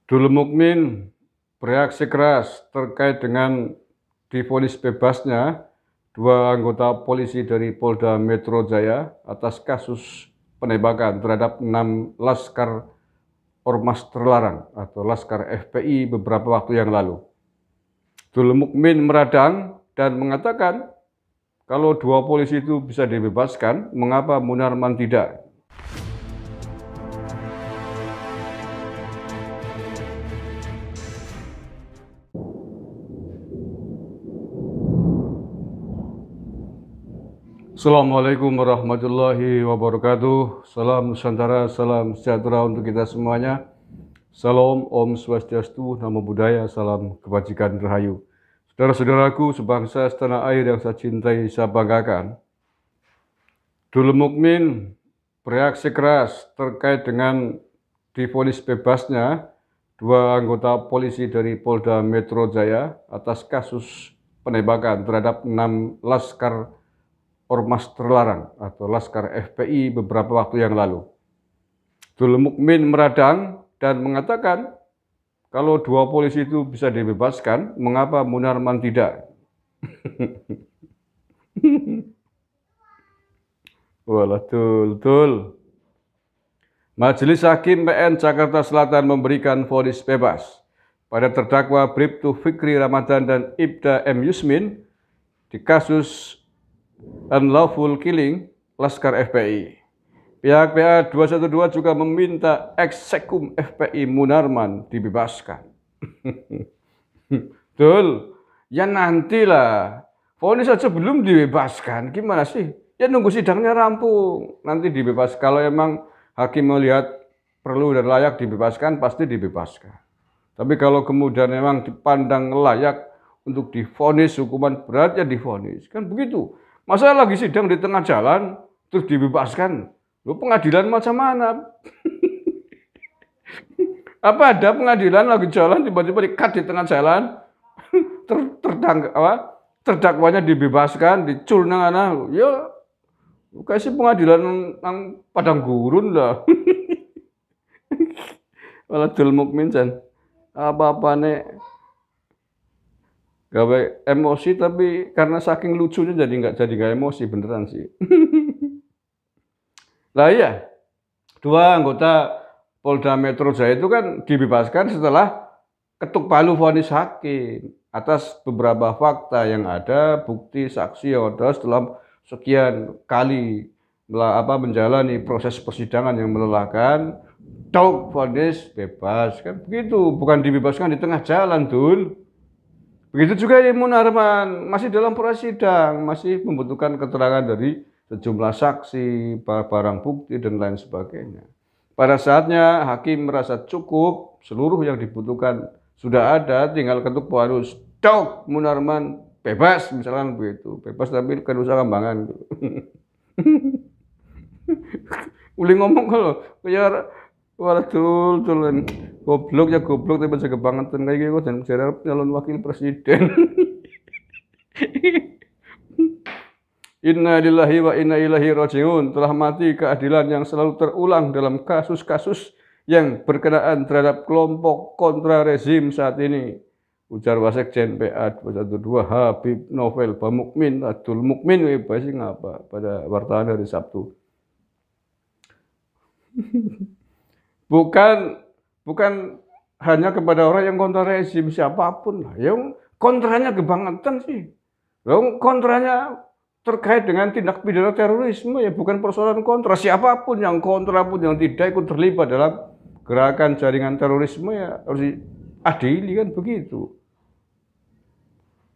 Dul Mukmin bereaksi keras terkait dengan divonis bebasnya dua anggota polisi dari Polda Metro Jaya atas kasus penembakan terhadap 6 laskar Ormas Terlarang atau Laskar FPI beberapa waktu yang lalu. Dul Mukmin meradang dan mengatakan kalau dua polisi itu bisa dibebaskan, mengapa Munarman tidak? Assalamualaikum warahmatullahi wabarakatuh. Salam Nusantara, salam sejahtera untuk kita semuanya. Salam Om Swastiastu, Namo Buddhaya, salam kebajikan rahayu. Saudara-saudaraku sebangsa setanah air yang saya cintai, saya banggakan. Dul Mukmin bereaksi keras terkait dengan divonis bebasnya dua anggota polisi dari Polda Metro Jaya atas kasus penembakan terhadap 6 laskar Ormas Terlarang atau Laskar FPI beberapa waktu yang lalu. Dul Mukmin meradang dan mengatakan kalau dua polisi itu bisa dibebaskan, mengapa Munarman tidak? Walah, tul. Majelis Hakim PN Jakarta Selatan memberikan vonis bebas pada terdakwa Bribtu Fikri Ramadan dan Ibda M. Yusmin di kasus unlawful killing Laskar FPI. Pihak PA 212 juga meminta ex-sekum FPI Munarman dibebaskan. Betul, ya nantilah. Vonis saja belum dibebaskan, gimana sih? Ya nunggu sidangnya rampung, nanti dibebas. Kalau emang hakim melihat perlu dan layak dibebaskan, pasti dibebaskan. Tapi kalau kemudian memang dipandang layak untuk divonis hukuman berat, ya divonis. Kan begitu. Masa lagi sidang di tengah jalan, terus dibebaskan? Lu pengadilan macam mana? Apa ada pengadilan lagi jalan, tiba-tiba di-cut di tengah jalan, terdakwanya dibebaskan, dicul nang ana, ya kasih pengadilan nang padang gurun lah. Malah Dul Mukmin jan. Apa-apa nek gawe emosi tapi karena saking lucunya jadi nggak emosi beneran sih. Lah iya, dua anggota Polda Metro Jaya itu kan dibebaskan setelah ketuk palu vonis hakim atas beberapa fakta yang ada, bukti saksi yang ada setelah sekian kali menjalani proses persidangan yang melelahkan, tok vonis bebas kan begitu, bukan dibebaskan di tengah jalan, Dul. Begitu juga Munarman masih dalam proses sidang, masih membutuhkan keterangan dari sejumlah saksi, barang bukti dan lain sebagainya. Pada saatnya hakim merasa cukup, seluruh yang dibutuhkan sudah ada, tinggal ketuk palu, stop Munarman bebas, misalkan begitu. Bebas tapi kan usaha kambangan. Uli ngomong kalau kayak waduh, goblok ya goblok tapi jaga banget kayak gitu dan jarang calon wakil presiden. Inna lillahi wa inna ilaihi rajiun. Telah mati keadilan yang selalu terulang dalam kasus-kasus yang berkenaan terhadap kelompok kontra rezim saat ini. Ujar Wasekjen PA 212 Habib Novel Bamukmin Dul Mukmin bebas ngapa pada wartawan hari Sabtu. Bukan hanya kepada orang yang kontra rezim, siapapun lah. Yang kontranya kebangetan sih. Yang kontranya terkait dengan tindak pidana terorisme ya bukan persoalan kontra. Siapapun yang kontra pun yang tidak ikut terlibat dalam gerakan jaringan terorisme ya harus diadili kan begitu.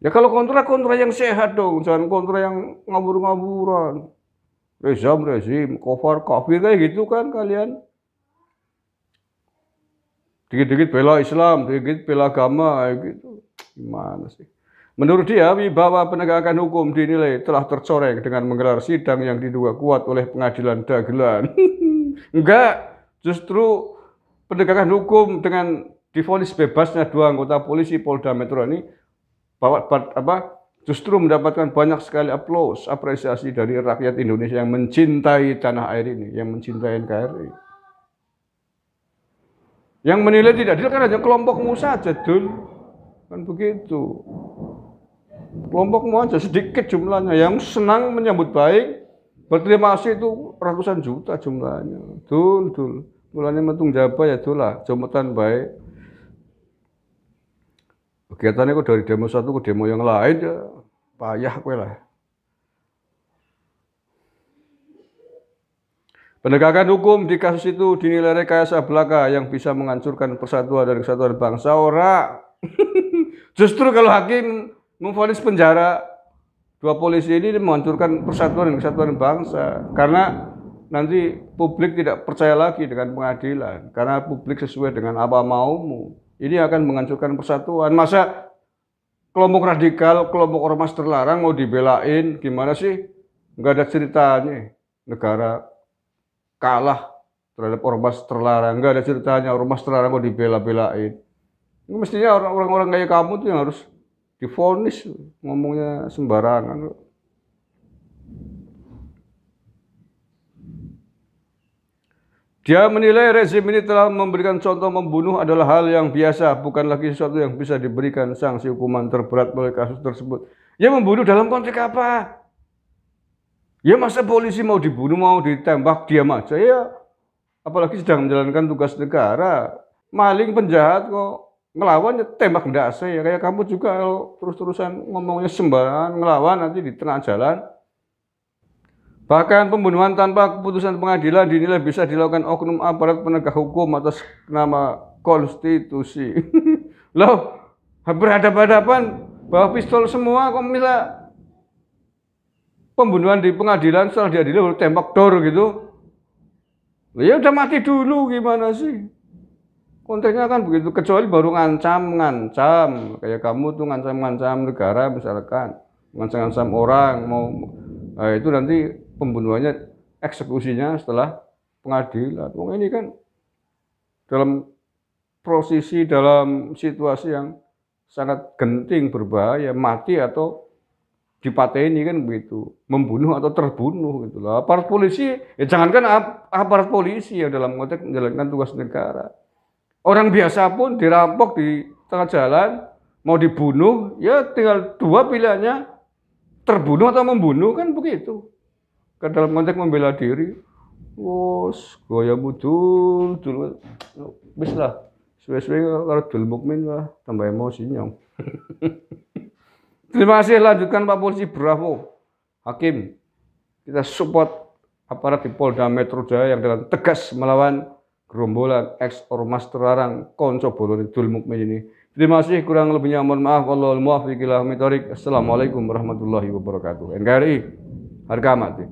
Ya kalau kontra yang sehat dong, jangan kontra yang ngabur-ngaburan. Rezim, kafir kayak gitu kan kalian. Dikit-dikit bela Islam, dikit bela agama, gitu. Gimana sih? Menurut dia, wibawa penegakan hukum dinilai telah tercoreng dengan menggelar sidang yang diduga kuat oleh pengadilan dagelan. Enggak, justru penegakan hukum dengan divonis bebasnya dua anggota polisi Polda Metro ini justru mendapatkan banyak sekali apresiasi dari rakyat Indonesia yang mencintai tanah air ini, yang mencintai NKRI. Yang menilai tidak adil kan hanya kelompokmu saja, Dul. Kan begitu. Kelompokmu aja sedikit jumlahnya. Yang senang menyambut baik, berterima kasih itu ratusan juta jumlahnya. Dul. Mulanya metung jaba ya Dul lah, jumatan baik. Kegiatannya kok dari demo satu ke demo yang lain ya payah kowe lah. Penegakan hukum di kasus itu dinilai rekayasa belaka yang bisa menghancurkan persatuan dan kesatuan bangsa. Ora. Justru kalau hakim memvonis penjara dua polisi ini menghancurkan persatuan dan kesatuan bangsa. Karena nanti publik tidak percaya lagi dengan pengadilan. Karena publik sesuai dengan apa maumu. Ini akan menghancurkan persatuan. Masa kelompok radikal, kelompok ormas terlarang mau dibelain, gimana sih? Nggak ada ceritanya. Negara kalah terhadap ormas terlarang. Nggak ada ceritanya ormas terlarang mau dibela-belain. Mestinya orang-orang kayak kamu tuh yang harus divonis, ngomongnya sembarangan. Dia menilai rezim ini telah memberikan contoh membunuh adalah hal yang biasa, bukan lagi sesuatu yang bisa diberikan sanksi hukuman terberat oleh kasus tersebut. Ya membunuh dalam konteks apa? Ya masa polisi mau dibunuh, mau ditembak, diam aja ya. Apalagi sedang menjalankan tugas negara. Maling penjahat kok ngelawan ya tembak ndase ya. Kayak kamu juga kalau terus-terusan ngomongnya sembarangan, ngelawan nanti di tengah jalan. Bahkan pembunuhan tanpa keputusan pengadilan dinilai bisa dilakukan oknum aparat penegak hukum atas nama konstitusi. Loh, berhadapan-hadapan bawa pistol semua kok bisa pembunuhan di pengadilan setelah diadili baru tembak dor gitu. Ya udah mati dulu gimana sih? Konteksnya kan begitu, kecuali baru ngancam. Kayak kamu tuh ngancam negara misalkan, ngancam orang mau, nah itu nanti pembunuhannya, eksekusinya setelah pengadilan. Wong ini kan dalam posisi, dalam situasi yang sangat genting, berbahaya, mati atau dipateni kan begitu, membunuh atau terbunuh gitu loh. Aparat polisi, ya jangankan aparat polisi yang dalam konteks menjalankan tugas negara. Orang biasa pun dirampok di tengah jalan, mau dibunuh, ya tinggal dua pilihannya, terbunuh atau membunuh kan begitu. Ke dalam konteks membela diri, wos goya mudul, bis lah, suwe-suwe kalau dul mukmin lah, tambah emosinya. Terima kasih, lanjutkan Pak Polisi, bravo. Hakim, kita support aparat di Polda Metro Jaya yang dengan tegas melawan gerombolan ex-ormas terlarang konco boloni dul mukmin ini. Terima kasih, kurang lebihnya mohon maaf. Wallahul muwaffiq ila aqwamit thoriq. Assalamualaikum warahmatullahi wabarakatuh. NKRI, harga mati.